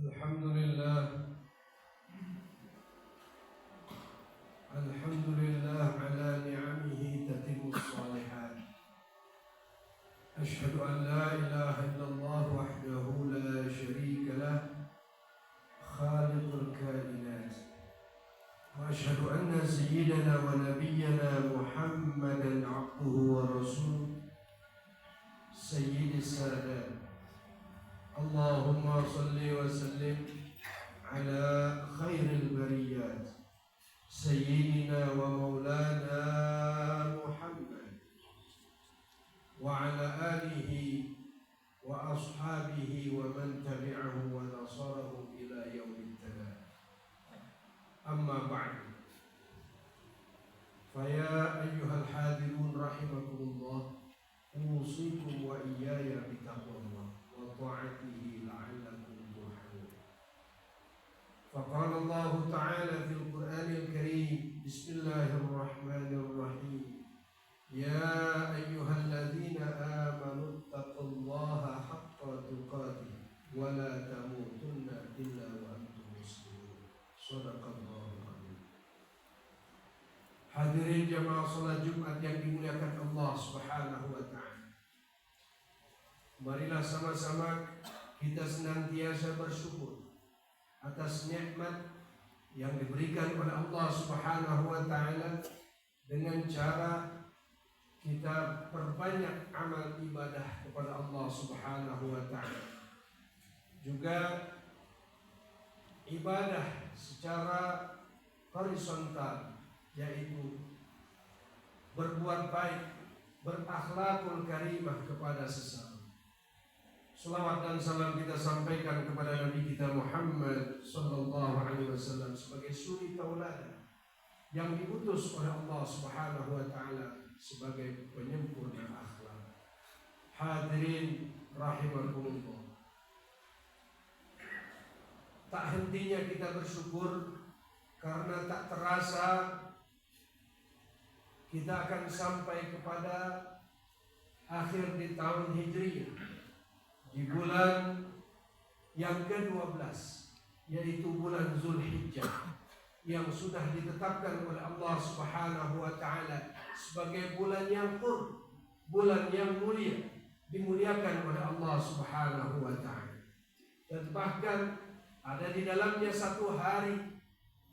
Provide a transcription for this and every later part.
الحمد لله على نعمه تتم الصالحات. أشهد أن لا إله إلا الله وحده لا شريك له خالق الكائنات، وأشهد أن سيدنا ونبينا محمدا عبده ورسوله سيد السادات. اللهم صل وسلم على خير البريات سيدنا ومولانا محمد وعلى آله وأصحابه ومن تبعه ونصره إلى يوم التناد. أما بعد، فيا أيها الحاضرون رحمكم الله، أوصيكم وإياي بتقوى الله وطاعته لعلكم ترحمون. فقال الله تعالى في القرآن الكريم: بسم الله الرحمن الرحيم: يا أيها الذين آمنوا اتقوا الله حق تقاته ولا تموتن إلا وأنتم مسلمون. صدق الله العظيم. Hadirin jamaah salat Jumat yang dimuliakan Allah Subhanahu wa taala. Marilah sama-sama kita senantiasa bersyukur atas nikmat yang diberikan oleh Allah Subhanahu wa taala dengan cara kita perbanyak amal ibadah kepada Allah Subhanahu wa taala. Juga ibadah secara horizontal, yaitu berbuat baik, berakhlakul karimah kepada sesama. Salawat dan salam kita sampaikan kepada Nabi kita Muhammad sallallahu alaihi wasallam sebagai suri tauladan yang diutus oleh Allah Subhanahu wa taala sebagai penyempurna akhlak. Hadirin rahimakumullah. Tak hentinya kita bersyukur karena tak terasa kita akan sampai kepada akhir di tahun Hijriyah, di bulan yang ke-12, yaitu bulan Zulhijjah, yang sudah ditetapkan oleh Allah Subhanahu wa taala sebagai bulan yang qurb, bulan yang mulia, dimuliakan oleh Allah Subhanahu wa taala. Dan bahkan ada di dalamnya satu hari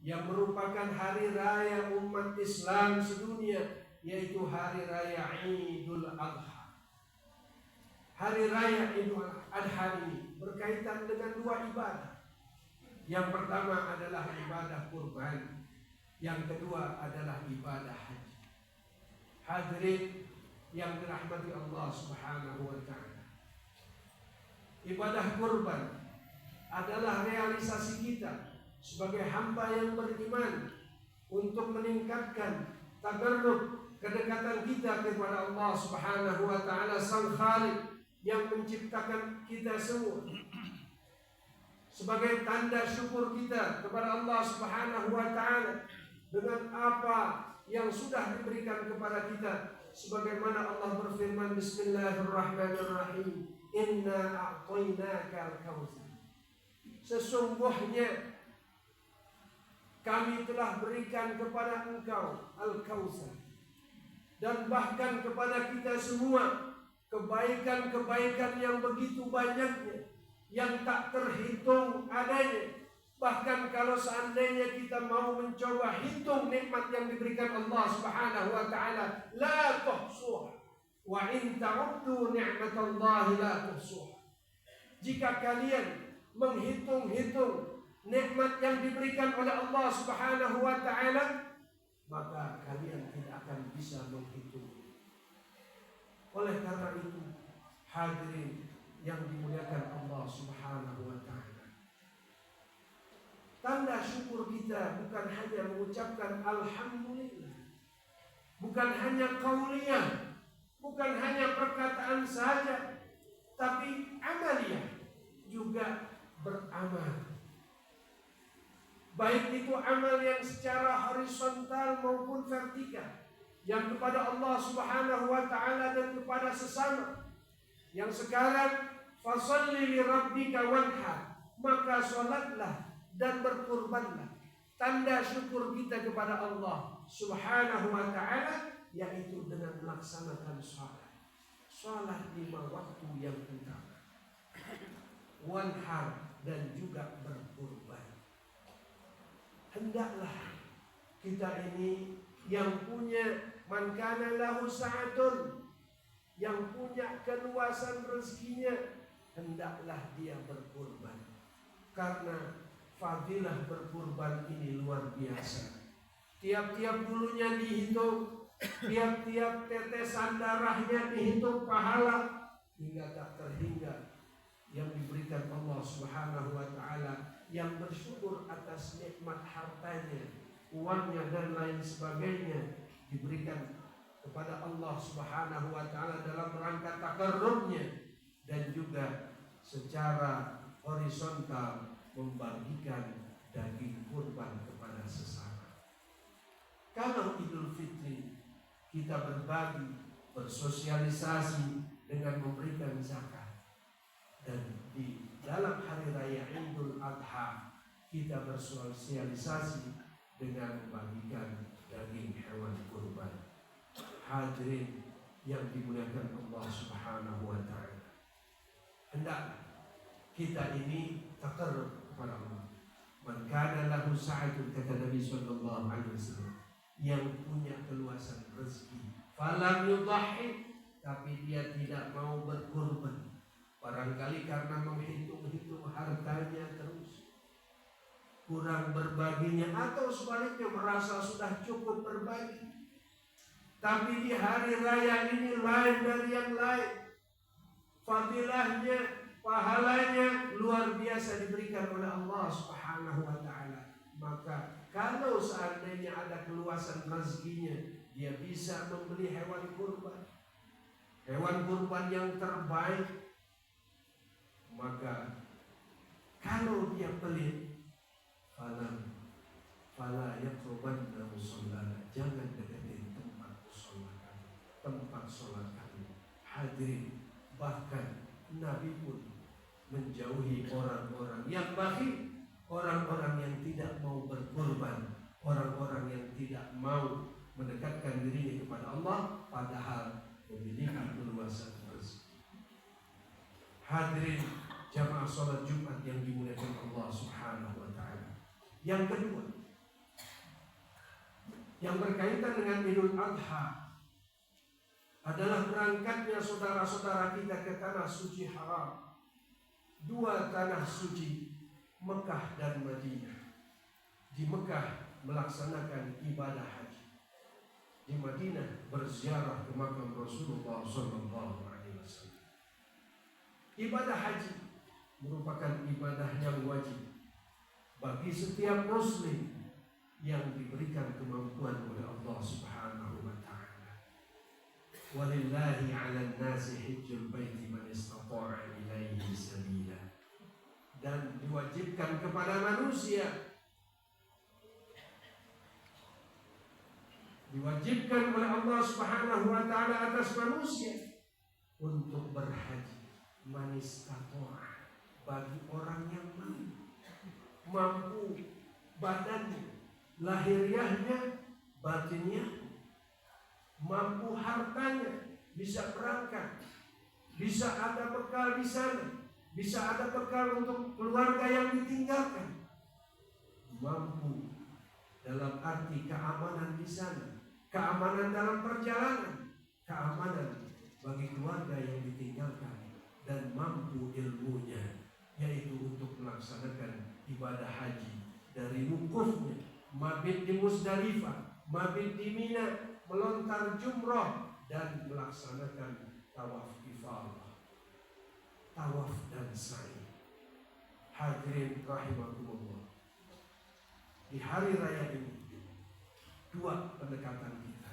yang merupakan hari raya umat Islam sedunia, yaitu hari raya Idul Adha. Hari raya Idul Adha ini berkaitan dengan dua ibadah. Yang pertama adalah ibadah kurban, yang kedua adalah ibadah haji. Hadirin yang dirahmati Allah Subhanahu wa taala, ibadah kurban adalah realisasi kita sebagai hamba yang beriman untuk meningkatkan tabarruk, kedekatan kita kepada Allah Subhanahu wa taala, Sang Khaliq yang menciptakan kita semua. Sebagai tanda syukur kita kepada Allah Subhanahu wa taala dengan apa yang sudah diberikan kepada kita, sebagaimana Allah berfirman, Bismillahirrahmanirrahim, Inna a'tainakal kautsar. Sesungguhnya kami telah berikan kepada engkau Al-Kautsar, dan bahkan kepada kita semua kebaikan-kebaikan yang begitu banyaknya, yang tak terhitung adanya. Bahkan kalau seandainya kita mau mencoba hitung nikmat yang diberikan Allah Subhanahu wa taala, la tuhsuha, wa in ta'uddu ni'matallahi la tuhsuha. Jika kalian menghitung-hitung nikmat yang diberikan oleh Allah Subhanahu wa taala, maka kalian tidak akan bisa menghitung. Oleh karena itu, hadirin yang dimuliakan Allah Subhanahu wa taala, tanda syukur kita bukan hanya mengucapkan alhamdulillah, bukan hanya qauliyah, bukan hanya perkataan saja, tapi amaliyah, juga beramal. Baik itu amal yang secara horizontal maupun vertikal, yang kepada Allah Subhanahu wa taala dan kepada sesama. Yang sekarang fasholli li rabbika wanhar, maka sholatlah dan berkurbanlah. Tanda syukur kita kepada Allah Subhanahu wa ta'ala yaitu dengan melaksanakan sholat. Sholat 5 waktu yang utama, wanhar, dan juga berkurban. Hendaklah kita ini yang punya man kana lahu sa'atun, yang punya keluasan rezekinya, hendaklah dia berkurban. Karena fadilah berkurban ini luar biasa. Tiap-tiap bulunya dihitung, tiap-tiap tetesan darahnya dihitung pahala, hingga tak terhingga yang diberikan Allah Subhanahu wa ta'ala. Yang bersyukur atas nikmat hartanya, uangnya, dan lain sebagainya diberikan kepada Allah Subhanahu wa ta'ala dalam rangka takarrumnya, dan juga secara horizontal membagikan daging kurban kepada sesama. Kalau Idul Fitri kita berbagi, bersosialisasi dengan memberikan zakat, dan di dalam hari raya Idul Adha kita bersosialisasi dengan membagikan daging hewan kurban. Hadirin yang dimuliakan Allah Subhanahu wa ta'ala, hendaklah kita ini taqarrub kepada Allah. Man kana lahu sa'atun, kata Nabi sallallahu alaihi wasallam, yang punya keluasan rezeki, falam yudahhi, tapi dia tidak mau berkurban. Barangkali karena menghitung-hitung hartanya terus, kurang berbaginya, atau sebaliknya merasa sudah cukup berbagi. Tapi di hari raya ini lain dari yang lain. Fadilahnya, pahalanya luar biasa diberikan oleh Allah Subhanahu wa ta'ala. Maka kalau seandainya ada keluasan rezekinya, dia bisa membeli hewan kurban, hewan kurban yang terbaik. Maka kalau dia pelit, fala yaqrubanna musallana, jangan deketin tempat sholat kami, tempat sholat kami. Hadirin, bahkan Nabi pun menjauhi orang-orang yang bakhil, orang-orang yang tidak mau berkorban, orang-orang yang tidak mau mendekatkan dirinya kepada Allah padahal memiliki keluasan rezeki. Hadirin jamaah sholat Jumat yang dimuliakan Allah Subhanahu wa ta'ala. Yang kedua, yang berkaitan dengan Idul Adha adalah berangkatnya saudara-saudara kita ke tanah suci haram. 2 tanah suci, Mekah dan Madinah. Di Mekah melaksanakan ibadah haji, di Madinah berziarah ke makam Rasulullah sallallahu alaihi wasallam. Ibadah haji merupakan ibadah yang wajib bagi setiap muslim yang diberikan kemampuan oleh Allah Subhanahu wa ta'ala. Walillahi 'alan nasi hajjul baiti man istata'a ilaihi sabila. Dan diwajibkan kepada manusia, diwajibkan oleh Allah Subhanahu wa ta'ala atas manusia untuk berhaji man istata'a, bagi orang yang mampu badannya, lahiriahnya, batinnya, mampu hartanya, bisa berangkat, bisa ada bekal di sana, bisa ada bekal untuk keluarga yang ditinggalkan, mampu dalam arti keamanan di sana, keamanan dalam perjalanan, keamanan bagi keluarga yang ditinggalkan, dan mampu ilmunya, yaitu untuk melaksanakan ibadah haji dari wukufnya, mabit di Musdalifah, mabit di Mina, melontar jumrah, dan melaksanakan tawaf ifadah, tawaf dan sa'i. Hadirin rahimakumullah, di hari raya ini 2 pendekatan kita.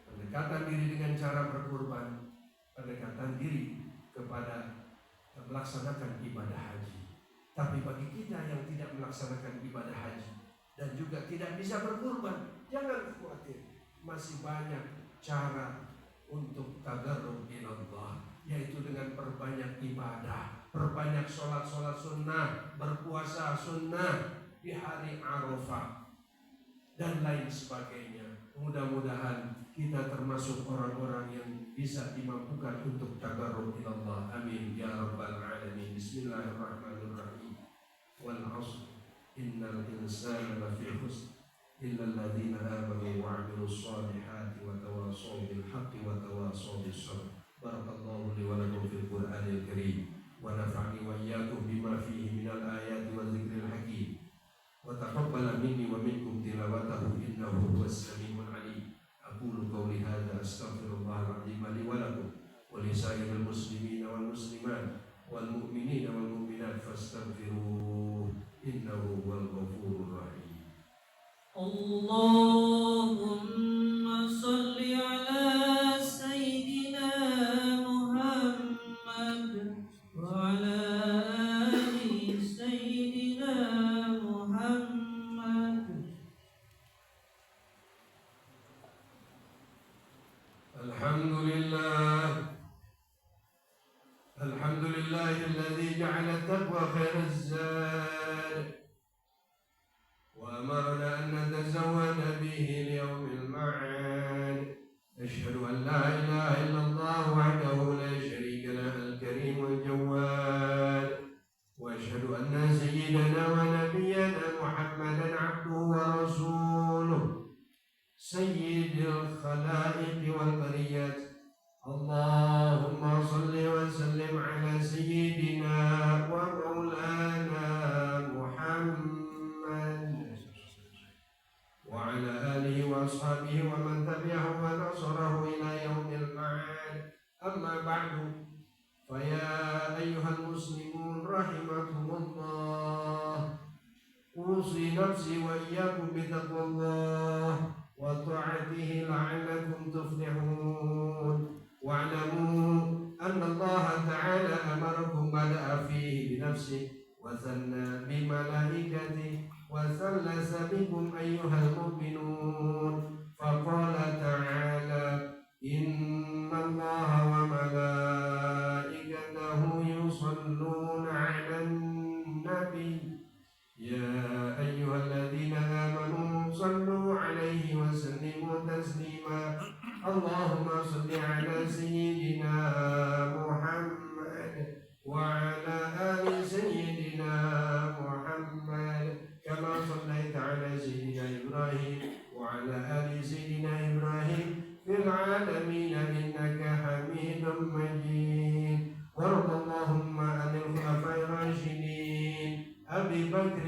Pendekatan diri dengan cara berkurban, pendekatan diri kepada melaksanakan ibadah haji. Tapi bagi kita yang tidak melaksanakan ibadah haji dan juga tidak bisa berkurban, jangan khawatir, masih banyak cara untuk tagarrub ilallah, yaitu dengan perbanyak ibadah, perbanyak sholat sunnah, berpuasa sunnah di hari Arafah dan lain sebagainya. Mudah-mudahan kita termasuk orang-orang yang bisa dimampukan untuk tabarruk ila Allah. Amin ya rabbal alamin. Bismillahirrahmanirrahim. Wal 'ashr innal insana lafi khusr illa alladziina aamanu wa 'amilus shalihati wa tawashaw bil haqqi wa tawashaw bis sabr. Barakallahu li wa lakum fil Qur'anil karim wa nafa'ani wa iyyakum bima fihi minal ayati wa dzikril hakim. وتقبل مني ومنكم تلاوته إنه هو السميع العليم. أقول قولي هذا أستغفر الله العظيم لي ولكم ولسائر المسلمين والمسلمات والمؤمنين والمؤمنات فاستغفروه إنه هو الغفور الرحيم. اللهم صل على سيدنا محمد وعلى آل سيدنا الحمد لله الذي جعل التقوى خير الزاد وأمرنا أن نتزود به ليوم المعاد. أشهد أن لا إله إلا الله وحده لا شريك له الكريم الجواد، وأشهد أن سيدنا ونبينا محمدا عبده ورسوله سيد الخلائق والبريات. اللهم صل وسلم على سيدنا ومولانا محمد وعلى آله وأصحابه ومن تبعه ونصره إلى يوم المعاد. أما بعد، فيا أيها المسلمون رحمكم الله، أوصي نفسي وإياكم بتقوى الله وطاعته لعلكم تفلحون. واعلموا أن الله تعالى أمركم بدأ فيه بنفسه وثنى بملائكته وثلث بكم أيها المؤمنون، فقال تعالى: إن الله وملائكته يصلون على النبي يا أيها الذين آمنوا صلوا عليه وسلموا تسليما. اللهم صل على سيدنا محمد وعلى آل سيدنا محمد كما صليت على سيدنا إبراهيم وعلى آل سيدنا إبراهيم في العالمين إنك حميد مجيد. وارض اللهم عن الخلفاء الراشدين أبي بكر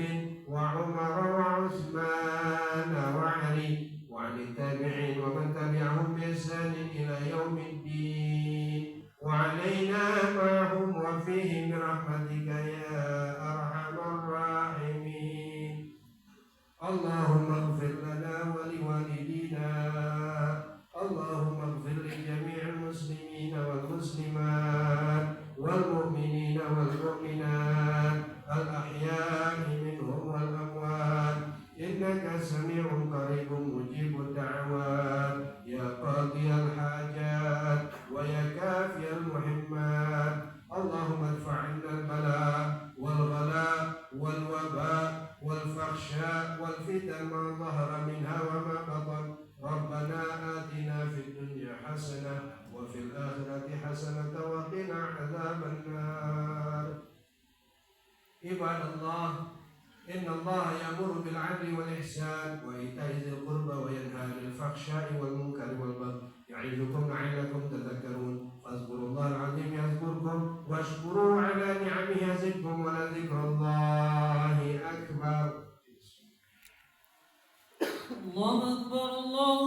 وعمر وعثمان وعلي وعن التابعين ومن تبعهم بإحسان إلى يوم الدين، وعلينا معهم وفيهم برحمتك يا أرحم الراحمين. اللهم اغفر لنا ولوالدينا، اللهم اغفر لجميع المسلمين والمسلمات والمؤمنين والمؤمنات الأحياء منهم والأموات، إنك سميع قريب مجيب الدعوات يا قاضي الحاجات ويا كافي المهمات. اللهم ادفع عنا البلاء والغلاء والوباء والفحشاء والفتن ما ظهر منها وما بطن. ربنا آتنا في الدنيا حسنة وفي الآخرة حسنة وقنا عذاب النار. عباد الله، إن الله يأمر بالعدل والإحسان وإيتاء ذي القربى وينهى عن الفحشاء والمنكر والبغي يعظكم لعلكم تذكرون. فاذكروا الله العظيم يذكركم واشكروه على نعمه يزدكم ولذكر الله أكبر. الله أكبر. الله